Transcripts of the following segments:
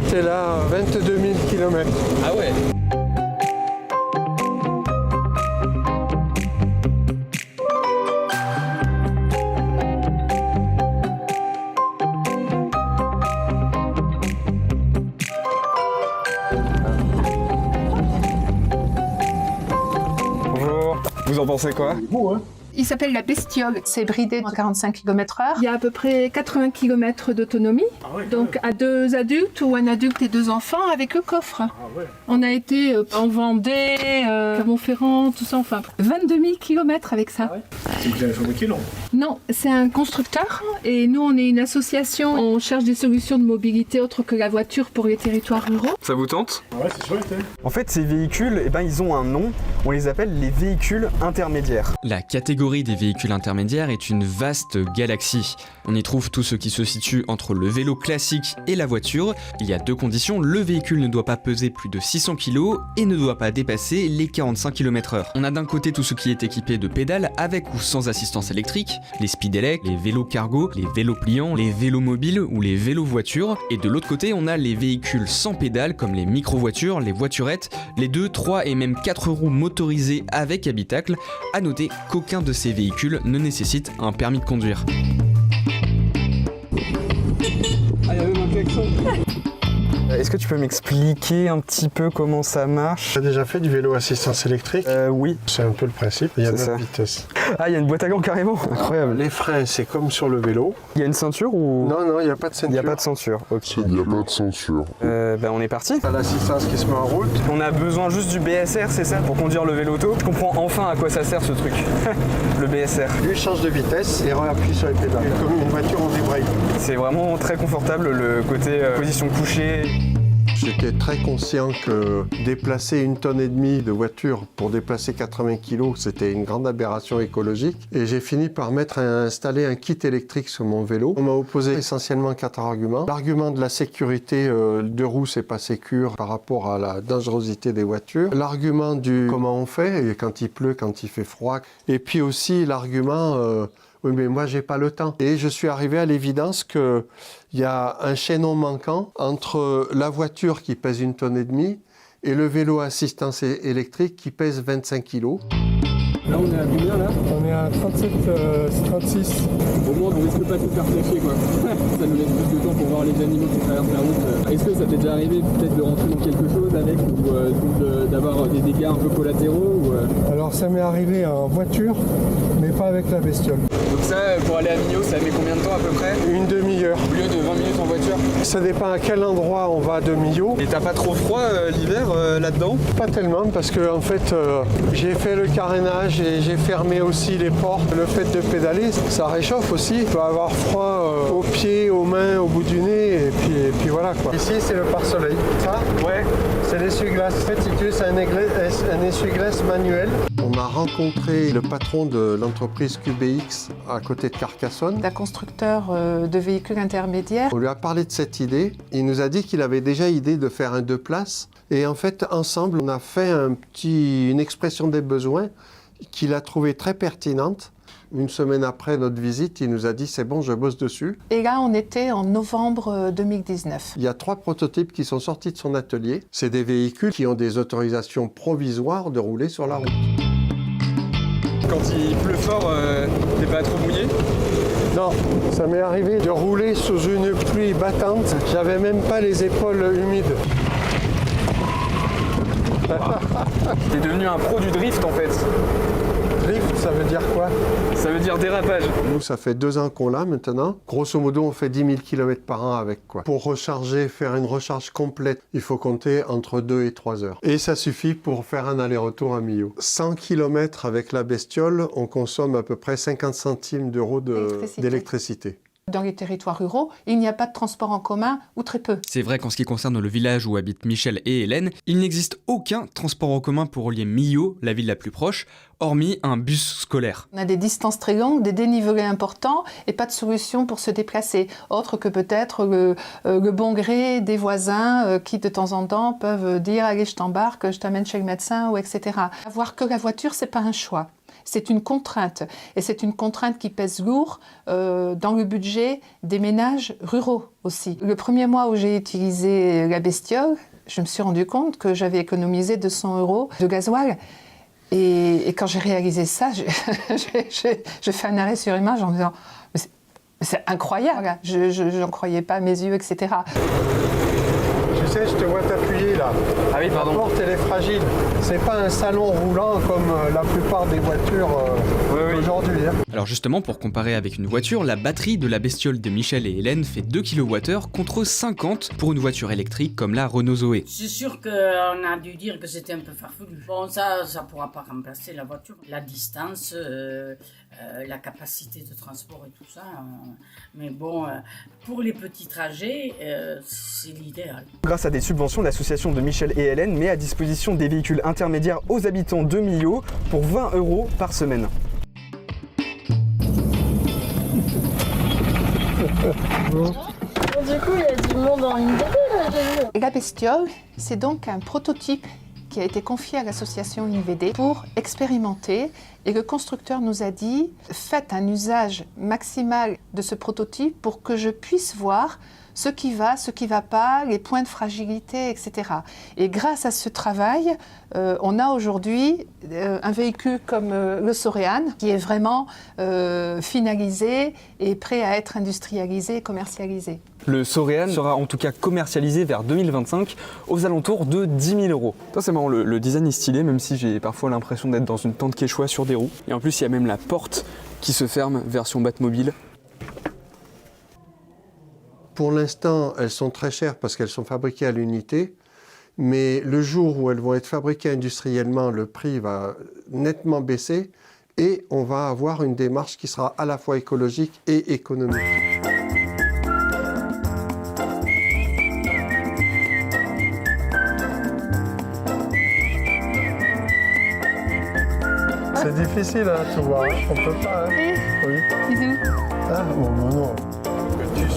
j'étais là 22 000 km. Ah ouais. Bonjour, vous en pensez quoi? Il s'appelle la Bestiole, c'est bridé à 45 km/h. Il y a à peu près 80 km d'autonomie, donc à 2 adultes ou un adulte et 2 enfants avec le coffre. On a été en Vendée, Clermont-Ferrand, tout ça, enfin 22 000 km avec ça. C'est vous avez fabriqué, non? Non, c'est un constructeur et nous on est une association, on cherche des solutions de mobilité autres que la voiture pour les territoires ruraux. Ça vous tente? Ouais, c'est chouette, hein. En fait, ces véhicules, ils ont un nom, on les appelle les véhicules intermédiaires. La catégorie des véhicules intermédiaires est une vaste galaxie. On y trouve tout ce qui se situe entre le vélo classique et la voiture. Il y a 2 conditions, le véhicule ne doit pas peser plus de 600 kg et ne doit pas dépasser les 45 km/h. On a d'un côté tout ce qui est équipé de pédales avec ou sans assistance électrique, les speedelecs, les vélos cargo, les vélos pliants, les vélos mobiles ou les vélos voitures. Et de l'autre côté, on a les véhicules sans pédales comme les micro-voitures, les voiturettes, les 2, 3 et même 4 roues motorisées avec habitacle. À noter qu'aucun de ces véhicules ne nécessite un permis de conduire. Ah, il y a même un klaxon. Est-ce que tu peux m'expliquer un petit peu comment ça marche? J'ai déjà fait du vélo assistance électrique. Oui. C'est un peu le principe, il y a C'est 9 ça. vitesses. Ah, il y a une boîte à gants carrément. Incroyable. Les freins, c'est comme sur le vélo. Il y a une ceinture ou... Non, il n'y a pas de Il ceinture. n'y a pas de ceinture. Ok. Il n'y a pas de censure. On est parti. T'as l'assistance qui se met en route. On a besoin juste du BSR, c'est ça? Pour conduire le vélo auto. Je comprends enfin à quoi ça sert ce truc. Le BSR. Lui change de vitesse et appuie sur les pédales. Comme une voiture en débraye. C'est vraiment très confortable le côté position couchée. J'étais très conscient que déplacer 1,5 tonne de voiture pour déplacer 80 kg, c'était une grande aberration écologique. Et j'ai fini par installer un kit électrique sur mon vélo. On m'a opposé essentiellement 4 arguments. L'argument de la sécurité, 2 roues, c'est pas sécure par rapport à la dangerosité des voitures. L'argument du comment on fait, quand il pleut, quand il fait froid. Et puis aussi l'argument... oui, mais moi, j'ai pas le temps. Et je suis arrivé à l'évidence qu'il y a un chaînon manquant entre la voiture qui pèse 1,5 tonne et le vélo assistance électrique qui pèse 25 kg. Là, on est à combien, là? On est à 37, 36. Au moins, on risque pas de se faire flasher, quoi. Ça nous laisse plus de temps pour voir les animaux qui traversent la route. Est-ce que ça t'est déjà arrivé peut-être de rentrer dans quelque chose avec ou d'avoir des dégâts un peu collatéraux ou, Alors, ça m'est arrivé en voiture, mais pas avec la bestiole. Donc ça, pour aller à Millau, ça met combien de temps à peu près? Une demi-heure. Au lieu de 20 minutes en voiture? Ça dépend à quel endroit on va de Millau. Et t'as pas trop froid l'hiver là-dedans? Pas tellement, parce que en fait, j'ai fait le carénage et j'ai fermé aussi les portes. Le fait de pédaler, ça réchauffe aussi. On peut avoir froid aux pieds, aux mains, au bout du nez, et puis voilà quoi. Ici, c'est le pare-soleil. Ça, ouais, c'est l'essuie-glace. En fait, si tu veux, c'est un essuie-glace manuel. On a rencontré le patron de l'entreprise QBX à côté de Carcassonne. Un constructeur de véhicules intermédiaires. On lui a parlé de cette idée. Il nous a dit qu'il avait déjà idée de faire un 2 places. Et en fait, ensemble, on a fait une expression des besoins qu'il a trouvée très pertinente. Une semaine après notre visite, il nous a dit « c'est bon, je bosse dessus ». Et là, on était en novembre 2019. Il y a 3 prototypes qui sont sortis de son atelier. C'est des véhicules qui ont des autorisations provisoires de rouler sur la route. Quand il pleut fort, t'es pas trop mouillé? Non, ça m'est arrivé de rouler sous une pluie battante. J'avais même pas les épaules humides. T'es devenu un pro du drift en fait. Drift, ça veut dire quoi? Ça veut dire dérapage. Nous, ça fait 2 ans qu'on l'a maintenant. Grosso modo, on fait 10 000 km par an avec quoi. Pour recharger, faire une recharge complète, il faut compter entre 2 et 3 heures. Et ça suffit pour faire un aller-retour à Millau. 100 km avec la bestiole, on consomme à peu près 50 centimes d'euros d'électricité. Dans les territoires ruraux, il n'y a pas de transport en commun ou très peu. C'est vrai qu'en ce qui concerne le village où habitent Michel et Hélène, il n'existe aucun transport en commun pour relier Millau, la ville la plus proche, hormis un bus scolaire. On a des distances très longues, des dénivelés importants et pas de solution pour se déplacer, autre que peut-être le bon gré des voisins qui de temps en temps peuvent dire « allez, je t'embarque, je t'amène chez le médecin » ou etc. Avoir que la voiture, c'est pas un choix. c'est une contrainte. Et c'est une contrainte qui pèse lourd dans le budget des ménages ruraux aussi. Le premier mois où j'ai utilisé la bestiole, je me suis rendu compte que j'avais économisé 200 € de gasoil. Et quand j'ai réalisé ça, j'ai fait un arrêt sur image en me disant « c'est incroyable, je n'en croyais pas à mes yeux, etc. » Tu sais, je te vois t'appuyer là. Ah oui, pardon. La porte, elle est fragile. C'est pas un salon roulant comme la plupart des voitures d'aujourd'hui. Hein. Alors justement, pour comparer avec une voiture, la batterie de la bestiole de Michel et Hélène fait 2 kWh contre 50 pour une voiture électrique comme la Renault Zoé. C'est sûr qu'on a dû dire que c'était un peu farfelu. Bon, ça pourra pas remplacer la voiture. La distance, la capacité de transport et tout ça. Mais bon, pour les petits trajets, c'est l'idéal. Grâce à des subventions, l'association de Michel et Hélène met à disposition des véhicules intermédiaires aux habitants de Millau pour 20 € par semaine. Du coup, il y a du monde en IVD là, j'ai vu. La bestiole, c'est donc un prototype qui a été confié à l'association IVD pour expérimenter. Et le constructeur nous a dit, faites un usage maximal de ce prototype pour que je puisse voir ce qui va pas, les points de fragilité, etc. Et grâce à ce travail, on a aujourd'hui un véhicule comme le Sorean qui est vraiment finalisé et prêt à être industrialisé et commercialisé. Le Sorean sera en tout cas commercialisé vers 2025 aux alentours de 10 000 €. Ça c'est marrant, le design est stylé, même si j'ai parfois l'impression d'être dans une tente Quechua sur des roues. Et en plus il y a même la porte qui se ferme version Batmobile. Pour l'instant, elles sont très chères parce qu'elles sont fabriquées à l'unité. Mais le jour où elles vont être fabriquées industriellement, le prix va nettement baisser et on va avoir une démarche qui sera à la fois écologique et économique. C'est difficile, hein, tu vois, on peut pas. Hein. Oui. Bisous. Ah, bon, non. Tu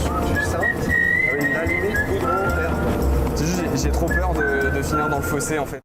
sens avec la limite goudron vert. J'ai trop peur de finir dans le fossé en fait.